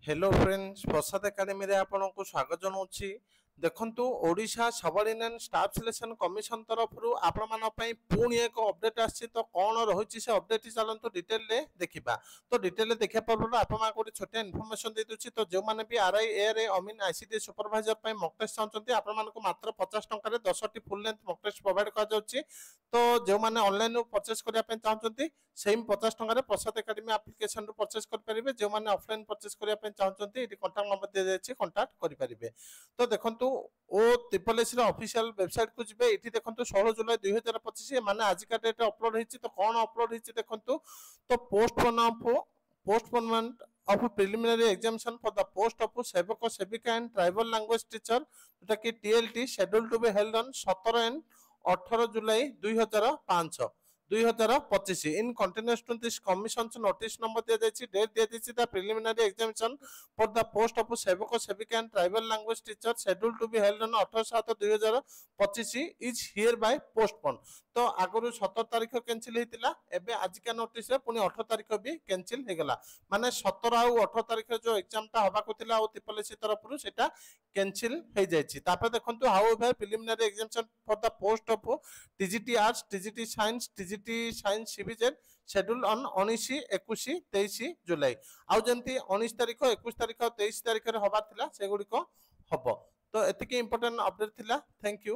Hello friends प्रसाद academy रे आपनको स्वागत जनाऊँगी। देखंतु Odisha subordinate staff selection commission तरफ आपण मान पुणी एक अपडेट आसी तो कौन रही से अपडेट चलतु डिटेल रे देखा। तो डिटेल देखा पूर्व आपको छोटिया इनफर्मेशन दे दूसरी। तो जो मैंने भी आर आई ए अमीन आईसीडी सुपरभाइजर मक टेस्ट चाहते आपण मात्र 50 टकर 10 टी full length mock test provide कर। तो जो मैंने ऑनलाइन परचेस करने चाहते सेम 50 टकर प्रसाद एकेडमी एप्लिकेशन परचेस करेंगे। जो मैंने ऑफलाइन परचेस करने चाहते ये कंटाक्ट नंबर दी जाए कंटाक्ट करेंगे। तो देखो ओ ट्रिपल एस ऑफिशियल वेबसाइट को जी ये देखो 16 जुलाई 2025 मैंने आज का डेट अपलोड होती। तो कौन अपलोड होती देखो। तो postponement of preliminary examination for the post of सेवक सेविका and tribal language teacher जोटा कि TLT scheduled to be held on 17 and 18 July 2025 in continuous to this commission notice number दिया जायछि। डेट दिया जायछि the preliminary examination for the post of Sevak Sevika and tribal language teacher scheduled to be held on 18/7/2025 is hereby postpone. तो आगु 17 तारीख cancel होता एबे आजिका notice रे पुनी 18 तारीख भी कैंसिल हो गला। माने 17 आउ 18 तारीख जो एग्जाम टा हबा को थिला ओ त्रिपलएससी तरफ रु सेटा कैंसिल हो जायछि। तापर देखंतु how ever preliminary examination for the post of TGT arts TGT science TGT science CBZ schedule on 19 21 23 जुलाई आउ जंती 19 तारीख 21 तारीख 23 तारीख रे हबा थिला से गुडी को हबो। तो एतिके इंपोर्टेंट अपडेट थिला। Thank you.